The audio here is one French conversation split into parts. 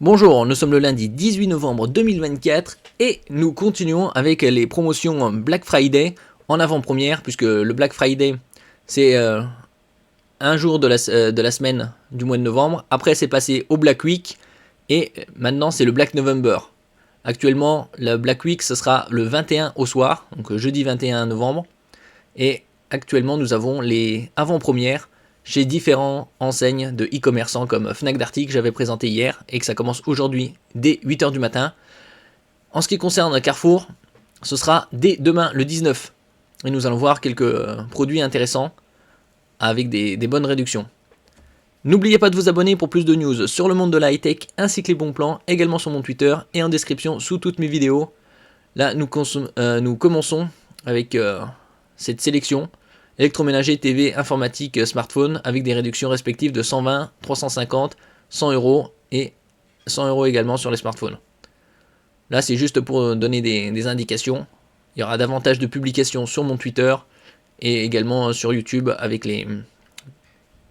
Bonjour, nous sommes le lundi 18 novembre 2024 et nous continuons avec les promotions Black Friday en avant-première, puisque le Black Friday c'est un jour de la semaine du mois de novembre. Après c'est passé au Black Week et maintenant c'est le Black November. Actuellement le Black Week ce sera le 21 au soir, donc jeudi 21 novembre, et actuellement nous avons les avant-premières chez différents enseignes de e-commerçants comme Fnac Darty que j'avais présenté hier et que ça commence aujourd'hui dès 8h du matin. En ce qui concerne Carrefour, ce sera dès demain le 19 et nous allons voir quelques produits intéressants avec des bonnes réductions. N'oubliez pas de vous abonner pour plus de news sur le monde de la high-tech ainsi que les bons plans, également sur mon Twitter et en description sous toutes mes vidéos. Là nous commençons avec cette sélection électroménager, TV, informatique, smartphone avec des réductions respectives de 120, 350, 100 euros et 100 euros également sur les smartphones. Là c'est juste pour donner des indications. Il y aura davantage de publications sur mon Twitter et également sur YouTube avec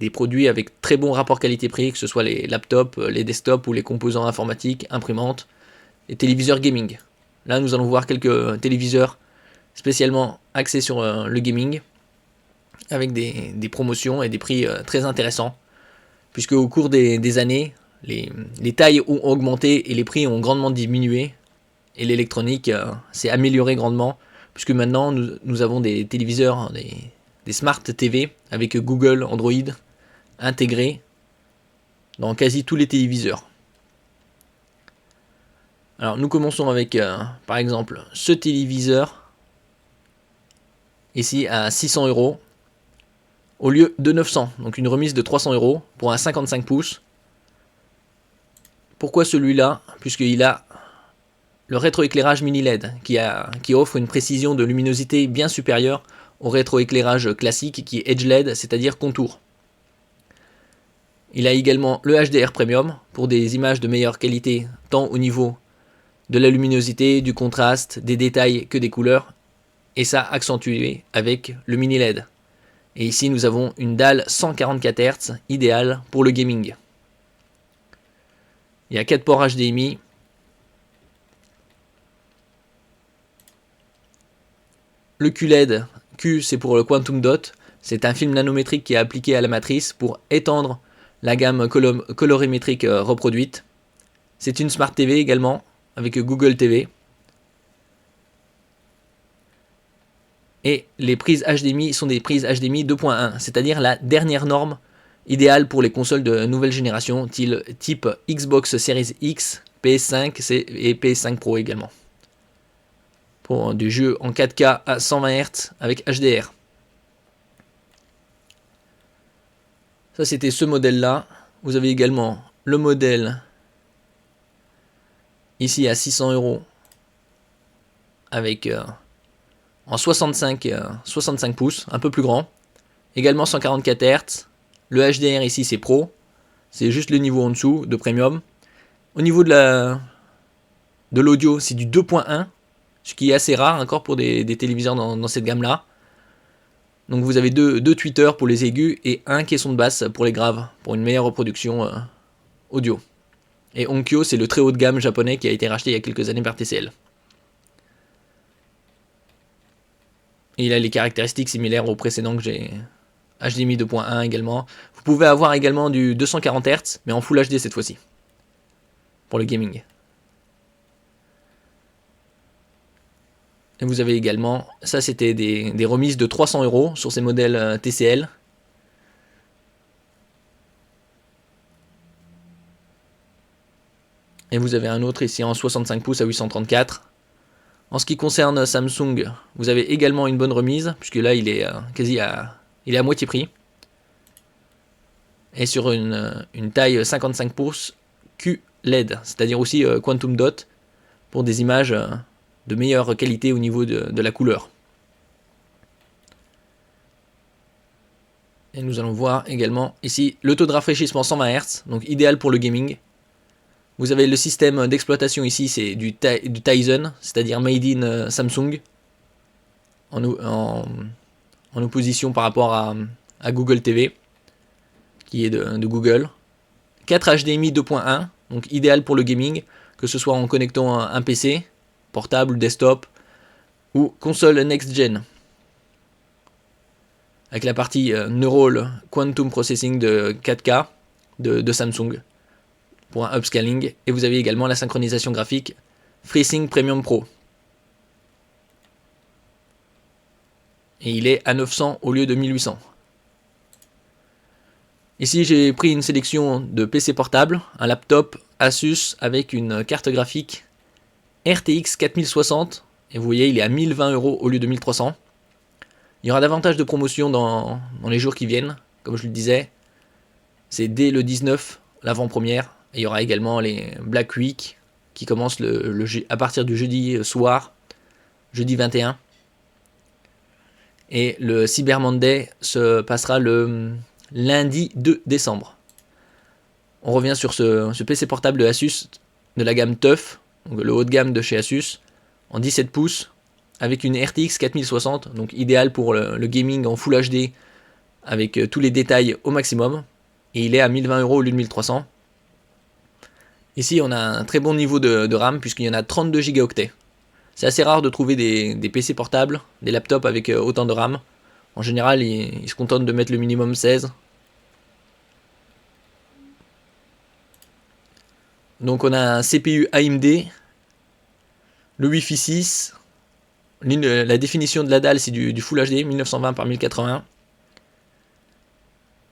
des produits avec très bon rapport qualité-prix, que ce soit les laptops, les desktops ou les composants informatiques, imprimantes et téléviseurs gaming. Là nous allons voir quelques téléviseurs spécialement axés sur le gaming, avec des promotions et des prix très intéressants, puisque au cours des années, les tailles ont augmenté et les prix ont grandement diminué, et l'électronique s'est améliorée grandement, puisque maintenant nous avons des téléviseurs, des Smart TV avec Google, Android intégrés dans quasi tous les téléviseurs. Alors nous commençons avec par exemple ce téléviseur ici à 600 euros au lieu de 900, donc une remise de 300 euros pour un 55 pouces. Pourquoi celui-là? Puisqu'il a le rétroéclairage mini LED qui offre une précision de luminosité bien supérieure au rétroéclairage classique qui est Edge LED, c'est-à-dire contour. Il a également le HDR Premium pour des images de meilleure qualité, tant au niveau de la luminosité, du contraste, des détails que des couleurs, et ça accentué avec le mini LED. Et ici nous avons une dalle 144 Hz idéale pour le gaming. Il y a 4 ports HDMI. Le QLED, Q c'est pour le Quantum Dot, c'est un film nanométrique qui est appliqué à la matrice pour étendre la gamme colorimétrique reproduite. C'est une Smart TV également avec Google TV. Et les prises HDMI sont des prises HDMI 2.1, c'est-à-dire la dernière norme idéale pour les consoles de nouvelle génération, type Xbox Series X, PS5 et PS5 Pro également. Pour du jeu en 4K à 120 Hz avec HDR. Ça c'était ce modèle-là. Vous avez également le modèle ici à 600 euros avec en 65 pouces, un peu plus grand. Également 144 Hz. Le HDR ici c'est Pro. C'est juste le niveau en dessous de Premium. Au niveau de l'audio, c'est du 2.1. Ce qui est assez rare encore pour des téléviseurs dans cette gamme-là. Donc vous avez deux tweeters pour les aigus et un caisson de basse pour les graves, pour une meilleure reproduction audio. Et Onkyo, c'est le très haut de gamme japonais qui a été racheté il y a quelques années par TCL. Et il a les caractéristiques similaires aux précédents que j'ai. HDMI 2.1 également. Vous pouvez avoir également du 240 Hz, mais en Full HD cette fois-ci. Pour le gaming. Et vous avez également, ça c'était des remises de 300 euros sur ces modèles TCL. Et vous avez un autre ici en 65 pouces à 834. En ce qui concerne Samsung, vous avez également une bonne remise, puisque là il est il est à moitié prix. Et sur une taille 55 pouces QLED, c'est-à-dire aussi Quantum Dot, pour des images de meilleure qualité au niveau de la couleur. Et nous allons voir également ici le taux de rafraîchissement 120 Hz, donc idéal pour le gaming. Vous avez le système d'exploitation ici, c'est du Tizen, c'est-à-dire Made in Samsung, en opposition par rapport à Google TV, qui est de Google. 4 HDMI 2.1, donc idéal pour le gaming, que ce soit en connectant un PC, portable, desktop, ou console next-gen. Avec la partie Neural Quantum Processing de 4K de Samsung pour un upscaling. Et vous avez également la synchronisation graphique FreeSync Premium Pro. Et il est à 900 au lieu de 1800. Ici j'ai pris une sélection de PC portable, un laptop Asus avec une carte graphique RTX 4060. Et vous voyez il est à 1020 € au lieu de 1300. Il y aura davantage de promotions dans les jours qui viennent, comme je le disais. C'est dès le 19, l'avant-première. Et il y aura également les Black Week qui commencent à partir du jeudi soir, jeudi 21. Et le Cyber Monday se passera le lundi 2 décembre. On revient sur ce PC portable de Asus de la gamme TUF, donc le haut de gamme de chez Asus, en 17 pouces, avec une RTX 4060, donc idéal pour le gaming en Full HD, avec tous les détails au maximum. Et il est à 1020 € au lieu de 1300. Ici, on a un très bon niveau de RAM, puisqu'il y en a 32 Go. C'est assez rare de trouver des PC portables, des laptops avec autant de RAM. En général, ils se contentent de mettre le minimum 16. Donc on a un CPU AMD, le Wi-Fi 6, la définition de la dalle c'est du Full HD 1920 par 1080,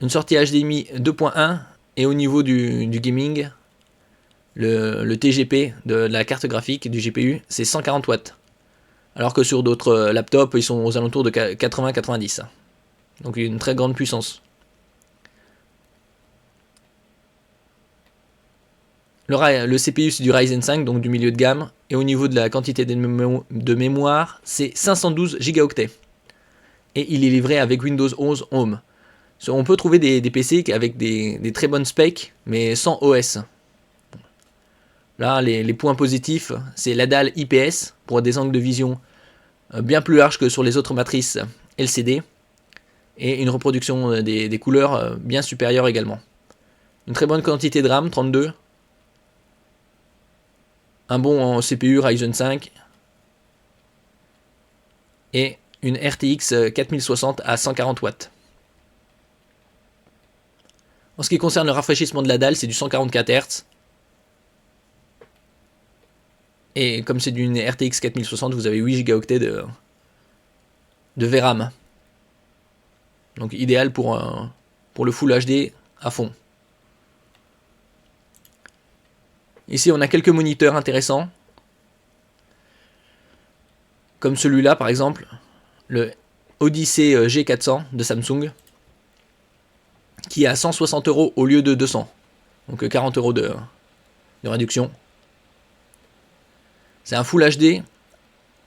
une sortie HDMI 2.1 et au niveau du gaming, le TGP de la carte graphique du GPU c'est 140 watts. Alors que sur d'autres laptops ils sont aux alentours de 80-90. Donc une très grande puissance. Le CPU c'est du Ryzen 5, donc du milieu de gamme. Et au niveau de la quantité de mémoire, c'est 512 Go. Et il est livré avec Windows 11 Home. On peut trouver des PC avec des très bonnes specs, mais sans OS. Là, les points positifs, c'est la dalle IPS pour des angles de vision bien plus larges que sur les autres matrices LCD. Et une reproduction des couleurs bien supérieure également. Une très bonne quantité de RAM, 32. Un bon CPU Ryzen 5 et une RTX 4060 à 140 watts. En ce qui concerne le rafraîchissement de la dalle, c'est du 144 Hz. Et comme c'est d'une RTX 4060, vous avez 8 Go de VRAM. Donc idéal pour le Full HD à fond. Ici, on a quelques moniteurs intéressants. Comme celui-là, par exemple, le Odyssey G400 de Samsung, qui est à 160 € au lieu de 200. Donc 40 € de réduction. C'est un Full HD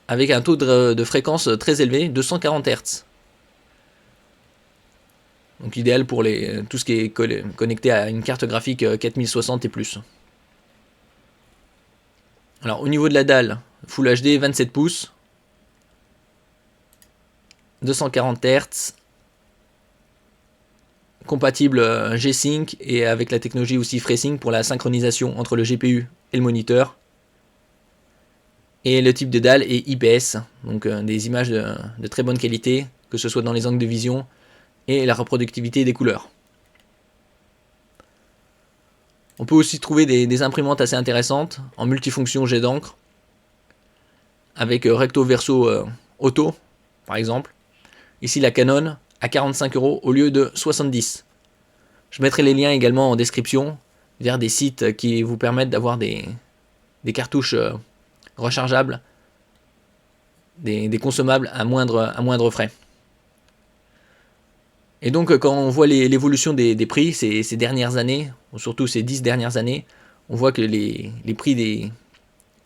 avec un taux de fréquence très élevé, 240 Hz. Donc idéal pour tout ce qui est connecté à une carte graphique 4060 et plus. Alors au niveau de la dalle, Full HD 27 pouces, 240 Hz, compatible G-Sync et avec la technologie aussi FreeSync pour la synchronisation entre le GPU et le moniteur. Et le type de dalle est IPS, donc des images de très bonne qualité, que ce soit dans les angles de vision et la reproductivité des couleurs. On peut aussi trouver des imprimantes assez intéressantes en multifonction jet d'encre, avec recto verso auto, par exemple. Ici la Canon à 45 € au lieu de 70. Je mettrai les liens également en description vers des sites qui vous permettent d'avoir des cartouches rechargeables, des consommables à moindre frais. Et donc quand on voit l'évolution des prix ces dernières années, surtout ces 10 dernières années, on voit que les prix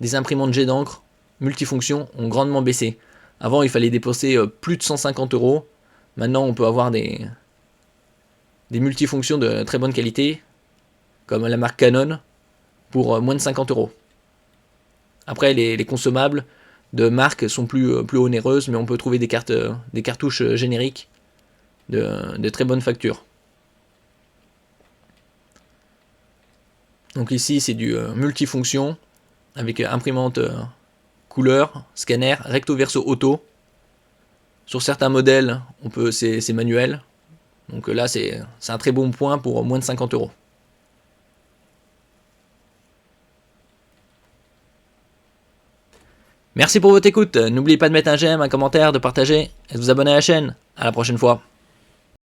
des imprimantes jet d'encre multifonctions ont grandement baissé. Avant il fallait dépenser plus de 150 €, maintenant on peut avoir des multifonctions de très bonne qualité, comme la marque Canon, pour moins de 50 €. Après les consommables de marque sont plus onéreuses, mais on peut trouver des cartouches génériques de très bonne facture. Donc ici c'est du multifonction avec imprimante couleur, scanner, recto verso auto. Sur certains modèles, c'est manuel. Donc là c'est un très bon point pour moins de 50 euros. Merci pour votre écoute. N'oubliez pas de mettre un j'aime, un commentaire, de partager et de vous abonner à la chaîne. À la prochaine fois.